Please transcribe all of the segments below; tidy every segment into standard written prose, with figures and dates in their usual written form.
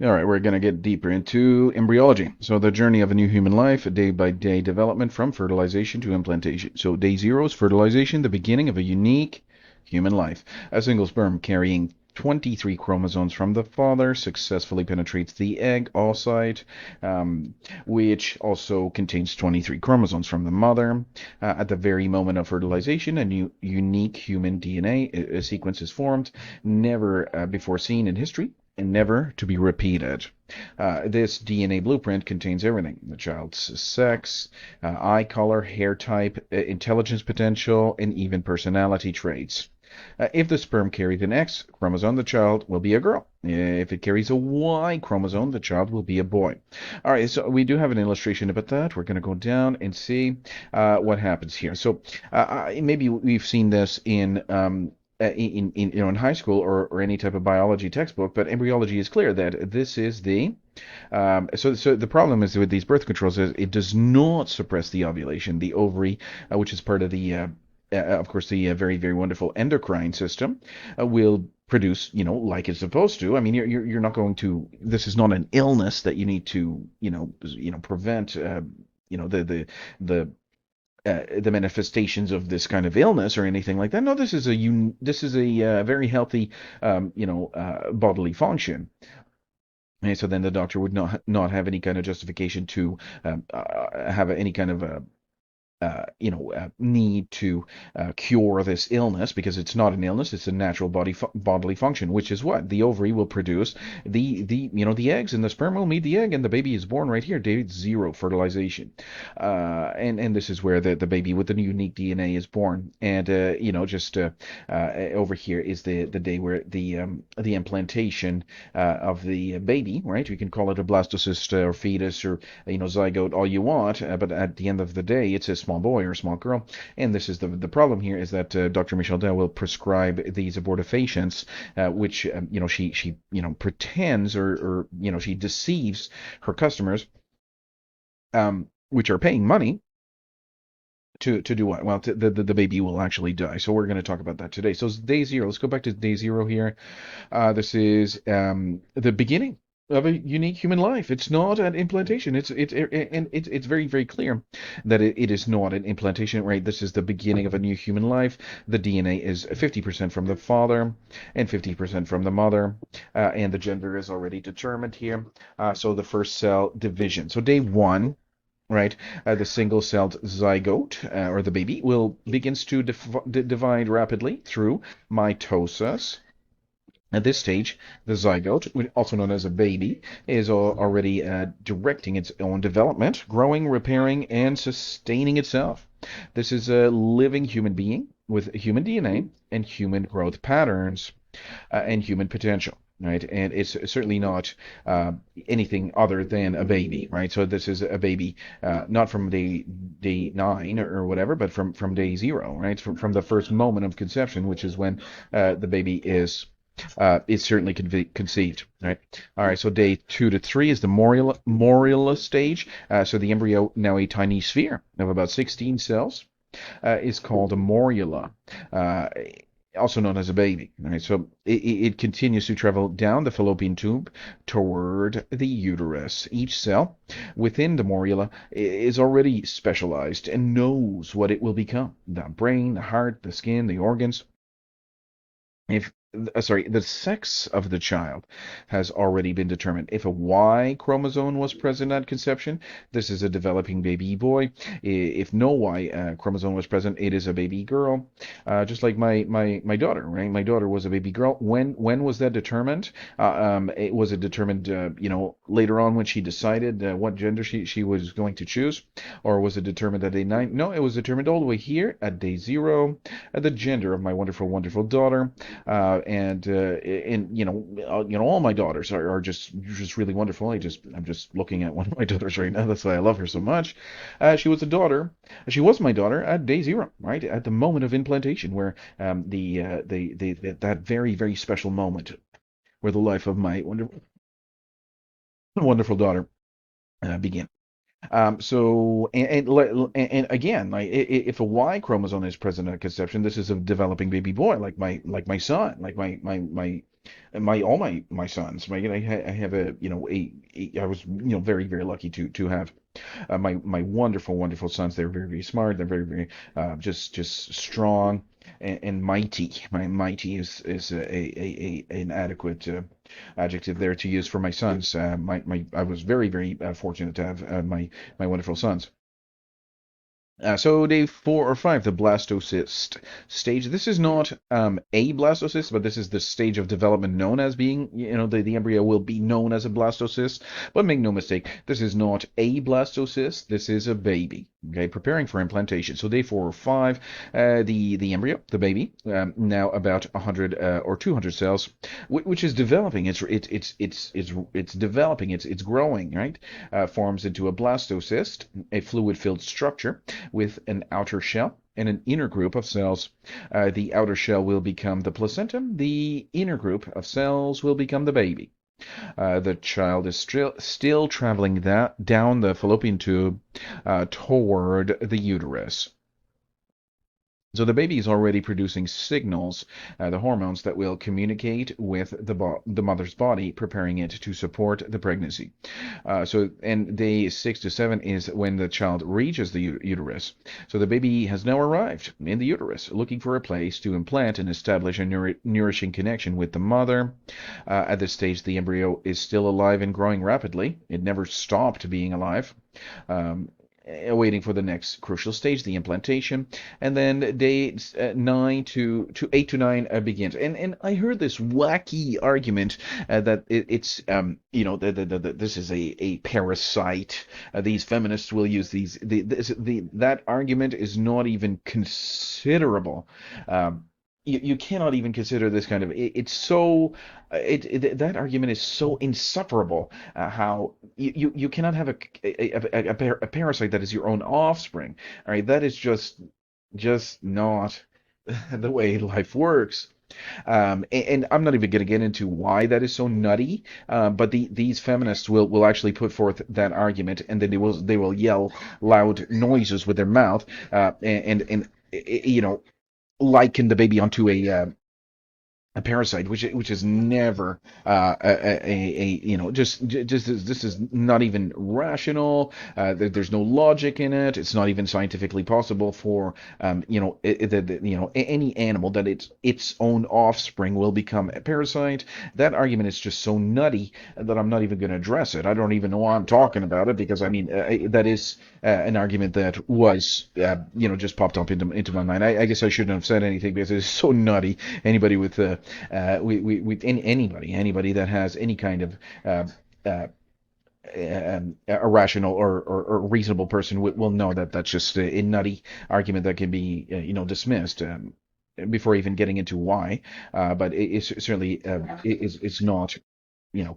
All right, we're going to get deeper into embryology. So, the journey of a new human life, a day by day development from fertilization to implantation. So, day zero is fertilization, the beginning of a unique human life. A single sperm carrying 23 chromosomes from the father successfully penetrates the egg oocyte, um, which also contains 23 chromosomes from the mother. At the very moment of fertilization, a new unique human DNA sequence is formed, never before seen in history and never to be repeated. This DNA blueprint contains everything: the child's sex, eye color, hair type, intelligence potential, and even personality traits. If the sperm carried an X chromosome, the child will be a girl. If it carries a Y chromosome, the child will be a boy. All right, so we do have an illustration about that. We're going to go down and see what happens here. So maybe we've seen this in in high school or any type of biology textbook, but embryology is clear that this is the so the problem is with these birth controls is it does not suppress the ovulation. The ovary, which is part of of course, the very wonderful endocrine system, will produce, like it's supposed to. I mean, you're not going to. This is not an illness that you need to, prevent. The the manifestations of this kind of illness or anything like that. No, this is a very healthy, bodily function. And so then the doctor would not have any kind of justification to have any kind of need to cure this illness because it's not an illness; it's a natural bodily function, which is what the ovary will produce the eggs, and the sperm will meet the egg, and the baby is born right here. Day zero, fertilization, and this is where the baby with the unique DNA is born, and just over here is the day where the implantation of the baby, right? We can call it a blastocyst or fetus or zygote all you want, but at the end of the day, it's a small boy or a small girl. And this is the problem here is that Dr. Michelle Dell will prescribe these abortifacients, which she pretends or she deceives her customers, which are paying money to do what? Well, the baby will actually die. So we're going to talk about that today. So it's day zero. Let's go back to day zero here. This is the beginning of a unique human life. It's not an implantation. It's very clear that it is not an implantation. Right. This is the beginning of a new human life. The DNA is 50% from the father and 50% from the mother, and the gender is already determined here. So the first cell division. So day one. Right, the single-celled zygote, or the baby, will begins to divide rapidly through mitosis. At this stage, the zygote, also known as a baby, is already directing its own development, growing, repairing, and sustaining itself. This is a living human being with human DNA and human growth patterns and human potential. Right, and it's certainly not anything other than a baby, right? So this is a baby, not from day nine or whatever, but from day zero, right? From the first moment of conception, which is when the baby is certainly conceived, right? All right, so day 2 to 3 is the morula stage. So the embryo, now a tiny sphere of about 16 cells, is called a morula. Uh, Also known as a baby. Right? So it continues to travel down the fallopian tube toward the uterus. Each cell within the morula is already specialized and knows what it will become: the brain, the heart, the skin, the organs. If the sex of the child has already been determined. If a Y chromosome was present at conception, this is a developing baby boy. If no Y chromosome was present, it is a baby girl. Just like my daughter, right? My daughter was a baby girl. When was that determined? Was it determined later on when she decided what gender she was going to choose, or was it determined at day 9? No, it was determined all the way here at day zero. The gender of my wonderful daughter. And all my daughters are just really wonderful. I'm just looking at one of my daughters right now. That's why I love her so much. She was a daughter. She was my daughter at day zero, right at the moment of implantation, where that very special moment where the life of my wonderful daughter began. So and again, like if a Y chromosome is present at conception, this is a developing baby boy, like my son, like my my all my sons. I have a I was very very lucky to have my wonderful sons. They're very very smart. They're very very just strong and mighty. My mighty is an adequate adjective there to use for my sons. My I was very very fortunate to have my wonderful sons. So day 4 or 5, the blastocyst stage. This is not a blastocyst, but this is the stage of development known as being, the embryo will be known as a blastocyst. But make no mistake, this is not a blastocyst. This is a baby. Okay, preparing for implantation. So day 4 or 5, the embryo, the baby, now about 100 or 200 cells, which is developing. It's developing. It's growing. Right, forms into a blastocyst, a fluid-filled structure with an outer shell and an inner group of cells. The outer shell will become the placenta. The inner group of cells will become the baby. The child is still traveling down the fallopian tube toward the uterus. So the baby is already producing signals, the hormones that will communicate with the mother's body, preparing it to support the pregnancy. And day 6 to 7 is when the child reaches the uterus. So the baby has now arrived in the uterus, looking for a place to implant and establish a nourishing connection with the mother. At this stage, the embryo is still alive and growing rapidly. It never stopped being alive. Um, Waiting for the next crucial stage, the implantation, and then day 8 to 9 begins. And I heard this wacky argument that it's this is a parasite. These feminists will use that argument is not even considerable. You cannot even consider this kind of it's so that argument is so insufferable. How you cannot have a parasite that is your own offspring. All right, that is just not the way life works. And I'm not even going to get into why that is so nutty, but these feminists will actually put forth that argument, and then they will yell loud noises with their mouth, and liken the baby onto a parasite, which is never just this is not even rational. There's no logic in it. It's not even scientifically possible for any animal that its own offspring will become a parasite. That argument is just so nutty that I'm not even going to address it. I don't even know why I'm talking about it because I mean that is an argument that was just popped up into my mind. I guess I shouldn't have said anything because it's so nutty. Anybody with anybody that has any kind of uh, a rational or reasonable person will know that that's just a nutty argument that can be dismissed before even getting into why. But it's certainly it's not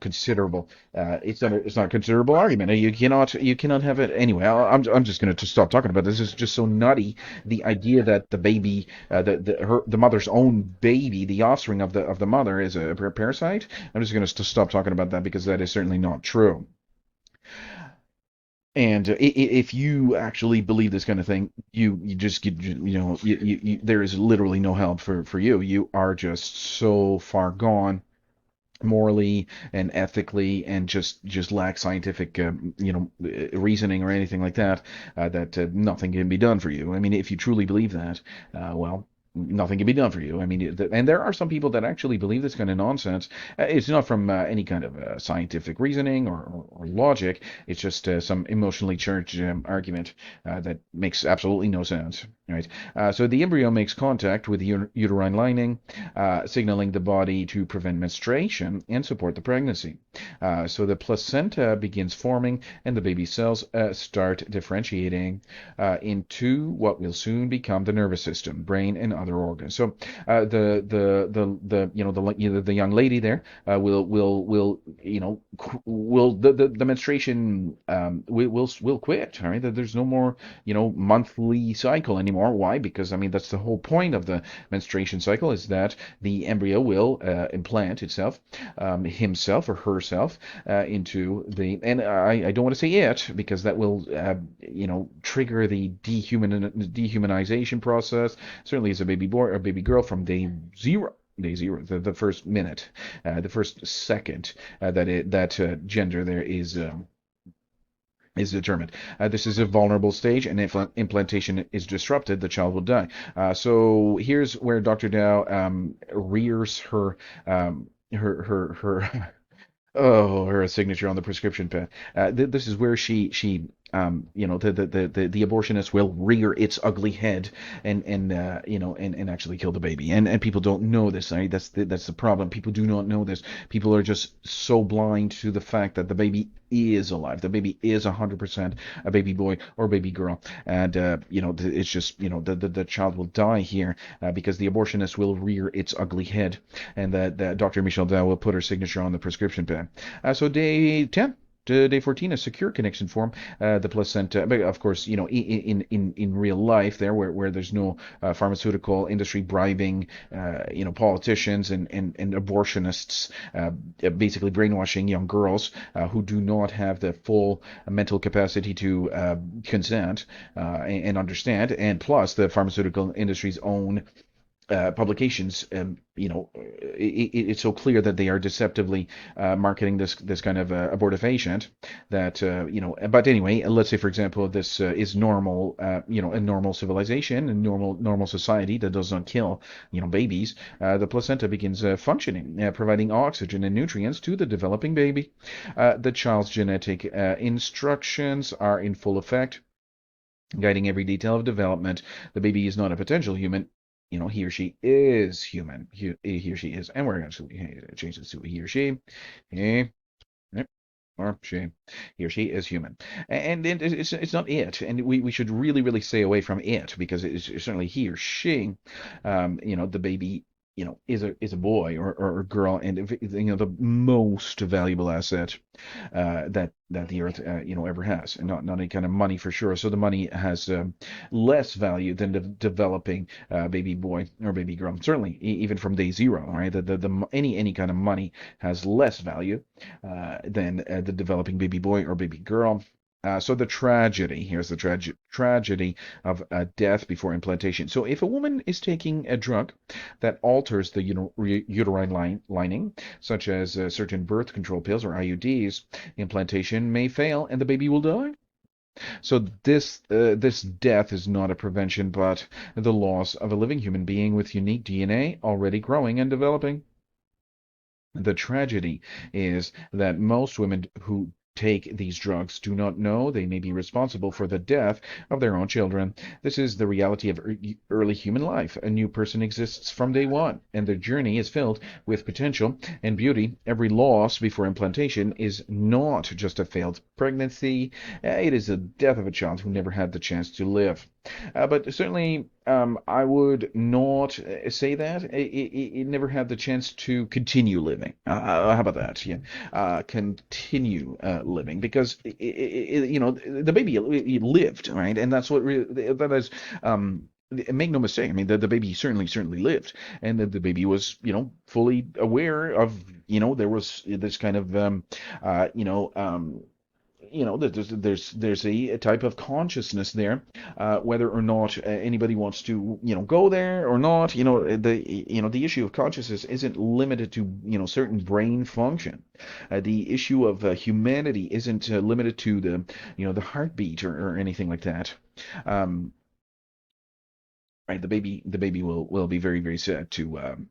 considerable. It's not a considerable argument. You cannot have it anyway. I'm just going to stop talking about this. This is just so nutty. The idea that the baby, the mother's own baby, the offspring of the mother, is a parasite. I'm just going to stop talking about that because that is certainly not true. And if you actually believe this kind of thing, you just get, there is literally no help for you. You are just so far gone morally and ethically, and just lack scientific reasoning or anything like that, that nothing can be done for you. I mean, if you truly believe that, well, nothing can be done for you. I mean, and there are some people that actually believe this kind of nonsense. It's not from any kind of scientific reasoning or logic. It's just some emotionally charged argument that makes absolutely no sense. Right. So the embryo makes contact with the uterine lining, signaling the body to prevent menstruation and support the pregnancy. So the placenta begins forming, and the baby cells start differentiating into what will soon become the nervous system, brain, and other organs. So the young lady there will the menstruation will quit. All right, there's no more monthly cycle anymore. Why? Because I mean that's the whole point of the menstruation cycle, is that the embryo will implant itself, himself or herself, into the, and I don't want to say it because that will trigger the dehumanization process. Certainly as a baby boy or baby girl from day zero. day zero, the first minute, the first second that gender there is determined. This is a vulnerable stage, and if implantation is disrupted, the child will die. So here's where Dr. Dow rears her oh, her signature on the prescription pad. This is where the abortionist will rear its ugly head and actually kill the baby. And people don't know this. Right? That's the problem. People do not know this. People are just so blind to the fact that the baby is alive. The baby is 100% a baby boy or baby girl, and it's just the child will die here because the abortionist will rear its ugly head, and that Dr. Michelle Dow will put her signature on the prescription pad. So day 10 to day 14, a secure connection form. The placenta, but of course, in real life, where there's no pharmaceutical industry bribing, politicians and abortionists, basically brainwashing young girls who do not have the full mental capacity to consent and understand, and plus the pharmaceutical industry's own publications, it's so clear that they are deceptively marketing this kind of abortive agent that But anyway, let's say for example this is normal, a normal civilization, a normal society that does not kill babies. The placenta begins functioning, providing oxygen and nutrients to the developing baby. The child's genetic instructions are in full effect, guiding every detail of development. The baby is not a potential human. He or she is human. He or she is. And we're going to change this to he or she. He, or she. He or she is human. And it's not it. And we should really stay away from it, because it's certainly he or she. The baby is a boy or a girl, and the most valuable asset that the earth ever has, and not any kind of money for sure. So the money has less value than the developing baby boy or baby girl. Certainly, even from day zero, right? Any kind of money has less value than the developing baby boy or baby girl. So the tragedy, here's the tragedy of death before implantation. So if a woman is taking a drug that alters the uterine lining, such as certain birth control pills or IUDs, implantation may fail and the baby will die. So this death is not a prevention, but the loss of a living human being with unique DNA already growing and developing. The tragedy is that most women who take these drugs do not know they may be responsible for the death of their own children. This is the reality of early human life. A new person exists from day one, and their journey is filled with potential and beauty. Every loss before implantation is not just a failed pregnancy, it is the death of a child who never had the chance to live. But certainly, I would not say that. It never had the chance to continue living. How about that? Yeah, continue living, because the baby lived, right, and that's what that is. Make no mistake. I mean, the baby certainly lived, and the baby was fully aware of there was this kind of that there's a type of consciousness there, whether or not anybody wants to go there or not. The issue of consciousness isn't limited to certain brain function. The issue of humanity isn't limited to the heartbeat or anything like that. Um, right, the baby will be very sad to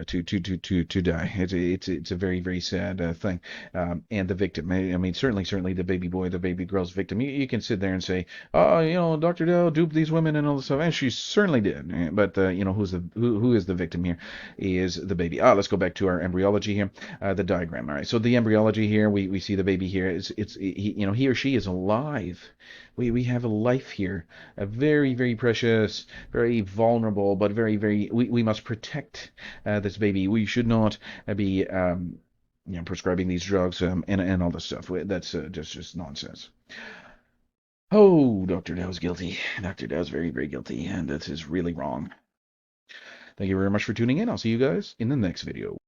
to die. It's a very sad thing. And the victim. I mean, certainly the baby boy, the baby girl's victim. You can sit there and say, oh, Dr. Doe duped these women and all this stuff, and she certainly did. But who is the victim here? Is the baby. Let's go back to our embryology here. The diagram. All right. So the embryology here, we see the baby here. He or she is alive. We have a life here, a very precious, very vulnerable, but very we must protect this baby. We should not be prescribing these drugs and all this stuff. That's just nonsense. Oh, Dr. Dow's guilty. Dr. Dow's very guilty, and that is really wrong. Thank you very much for tuning in. I'll see you guys in the next video.